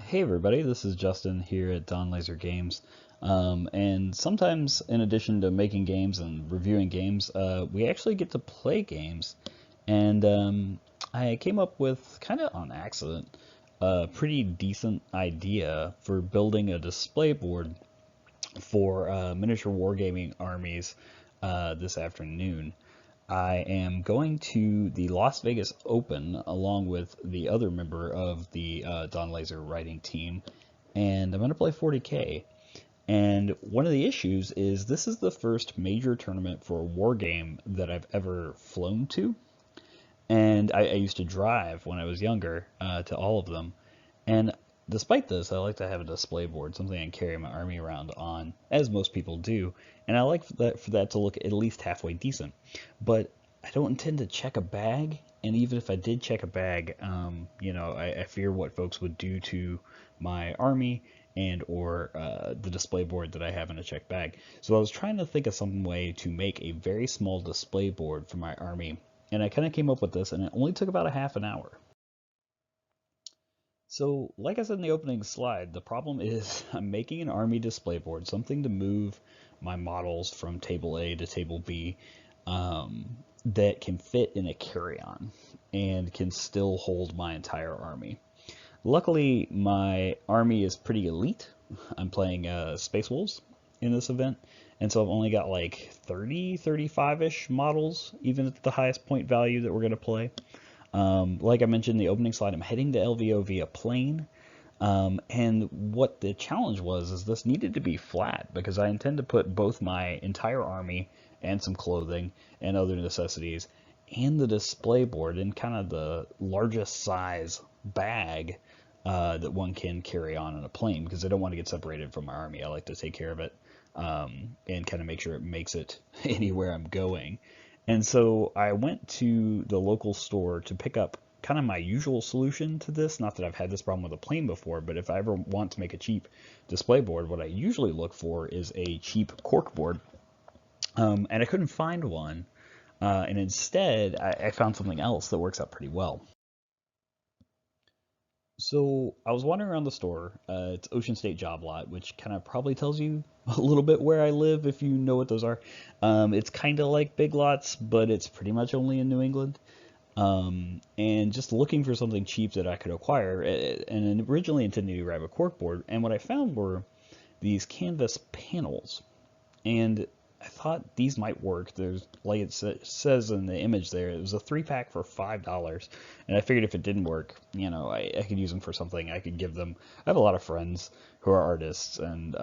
Hey everybody, this is Justin here at Dawnlaser Games. And sometimes, in addition to making games and reviewing games, we actually get to play games. And I came up with, kind of on accident, a pretty decent idea for building a display board for miniature wargaming armies this afternoon. I am going to the Las Vegas Open along with the other member of the Dawnlaser writing team, and I'm going to play 40K. And one of the issues is this is the first major tournament for a war game that I've ever flown to. And I used to drive when I was younger to all of them. And despite this, I like to have a display board, something I can carry my army around on, as most people do. And I like for that to look at least halfway decent. But I don't intend to check a bag. And even if I did check a bag, I fear what folks would do to my army and or the display board that I have in a check bag. So I was trying to think of some way to make a very small display board for my army, and I kind of came up with this, and it only took about a half an hour. So, like I said in the opening slide, the problem is I'm making an army display board, something to move my models from table A to table B, that can fit in a carry-on and can still hold my entire army. Luckily, my army is pretty elite. I'm playing Space Wolves in this event, and so I've only got like 30, 35-ish models, even at the highest point value that we're going to play. Like I mentioned in the opening slide, I'm heading to LVO via plane. And what the challenge was is this needed to be flat because I intend to put both my entire army and some clothing and other necessities and the display board in kind of the largest size bag that one can carry on a plane because I don't want to get separated from my army. I like to take care of it and kind of make sure it makes it anywhere I'm going. And so I went to the local store to pick up kind of my usual solution to this. Not that I've had this problem with a plane before, but if I ever want to make a cheap display board, what I usually look for is a cheap cork board. And I couldn't find one. And instead, I found something else that works out pretty well. So I was wandering around the store. It's Ocean State Job Lot, which kind of probably tells you a little bit where I live if you know what those are. It's kind of like Big Lots, but it's pretty much only in New England. And just looking for something cheap that I could acquire, and originally intended to grab a corkboard. And what I found were these canvas panels, and I thought these might work. There's, like says in the image there, it was a 3-pack for $5, and I figured if it didn't work, I could use them for something. I could give them. I have a lot of friends who are artists, and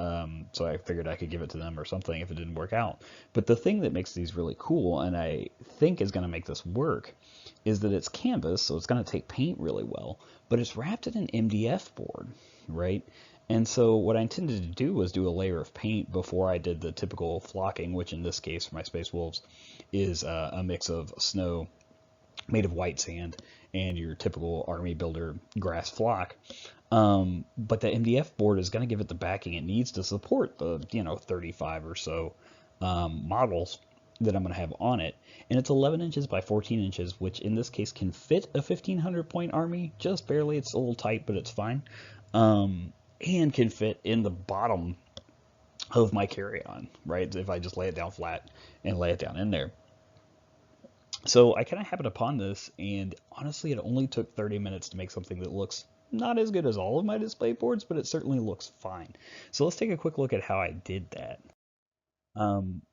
so I figured I could give it to them or something if it didn't work out. But the thing that makes these really cool, and I think is going to make this work, is that it's canvas, so it's going to take paint really well, but it's wrapped in an MDF board, right? And so what I intended to do was do a layer of paint before I did the typical flocking, which in this case for my Space Wolves is a mix of snow made of white sand and your typical army builder grass flock. But the MDF board is going to give it the backing it needs to support the 35 or so models that I'm going to have on it. And it's 11 inches by 14 inches, which in this case can fit a 1500 point army, just barely. It's a little tight, but it's fine. And can fit in the bottom of my carry-on, right? If I just lay it down flat and lay it down in there. So I kind of happened upon this, and honestly, it only took 30 minutes to make something that looks not as good as all of my display boards, but it certainly looks fine. So let's take a quick look at how I did that.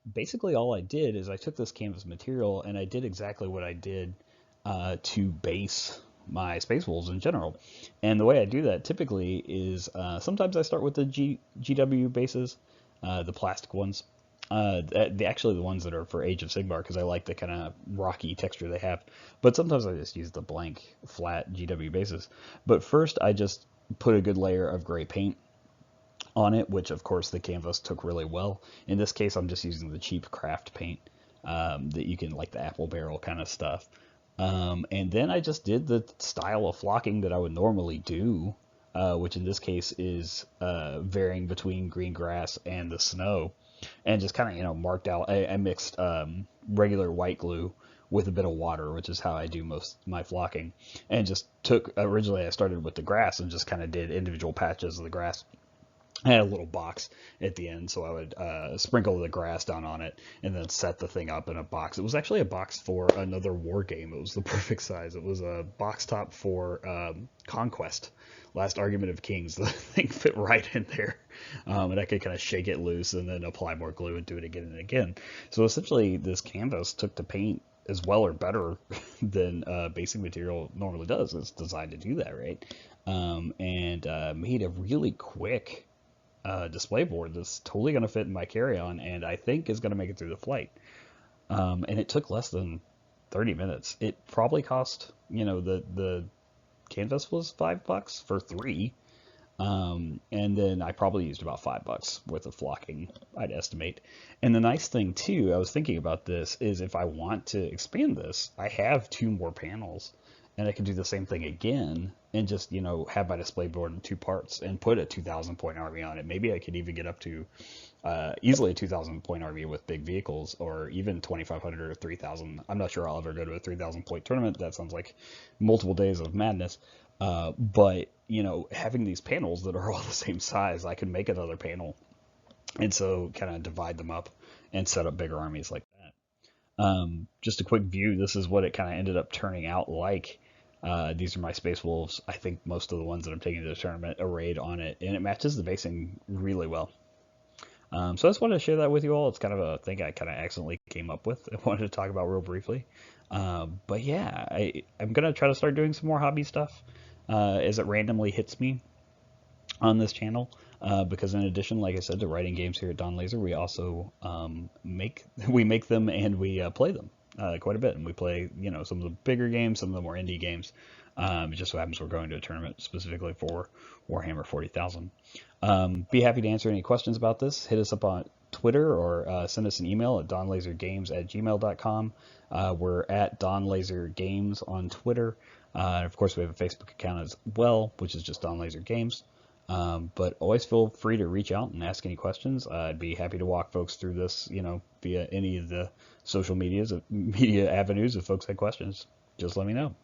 Basically, all I did is I took this canvas material and I did exactly what I did to base my Space Wolves in general. And the way I do that typically is sometimes I start with the GW bases, the plastic ones. Actually the ones that are for Age of Sigmar because I like the kind of rocky texture they have. But sometimes I just use the blank flat GW bases. But first I just put a good layer of gray paint on it, which of course the canvas took really well. In this case, I'm just using the cheap craft paint that you can, like the apple barrel kind of stuff. And then I just did the style of flocking that I would normally do, which in this case is varying between green grass and the snow, and just kind of marked out. I mixed regular white glue with a bit of water, which is how I do most of my flocking. And just took, originally I started with the grass and just kind of did individual patches of the grass. I had a little box at the end, so I would sprinkle the grass down on it and then set the thing up in a box. It was actually a box for another war game. It was the perfect size. It was a box top for Conquest, Last Argument of Kings. The thing fit right in there, and I could kind of shake it loose and then apply more glue and do it again and again. So essentially, this canvas took to paint as well or better than basic material normally does. It's designed to do that, right? And made a really quick display board that's totally going to fit in my carry-on and I think is going to make it through the flight. And it took less than 30 minutes. It probably cost, the canvas was $5 for three. And then I probably used about $5 worth of flocking, I'd estimate. And the nice thing too, I was thinking about this, is if I want to expand this, I have two more panels and I can do the same thing again and just, have my display board in two parts and put a 2,000 point army on it. Maybe I could even get up to easily a 2,000 point army with big vehicles, or even 2,500 or 3,000. I'm not sure I'll ever go to a 3,000 point tournament. That sounds like multiple days of madness. But, having these panels that are all the same size, I can make another panel. And so kind of divide them up and set up bigger armies like that. Just a quick view. This is what it kind of ended up turning out like. These are my Space Wolves. I think most of the ones that I'm taking to the tournament arrayed on it, and it matches the basing really well. So I just wanted to share that with you all. It's kind of a thing I kind of accidentally came up with. I wanted to talk about real briefly. But yeah, I'm going to try to start doing some more hobby stuff as it randomly hits me on this channel. Because in addition, like I said, to writing games here at Dawnlaser, we also make them and we play them quite a bit. And we play, some of the bigger games, some of the more indie games. It just so happens we're going to a tournament specifically for Warhammer 40,000. Be happy to answer any questions about this. Hit us up on Twitter or send us an email at dawnlasergames@gmail.com. We're at dawnlasergames on Twitter. And of course, we have a Facebook account as well, which is just Dawnlaser Games. But always feel free to reach out and ask any questions. I'd be happy to walk folks through this, via any of the social media avenues. If folks had questions, just let me know.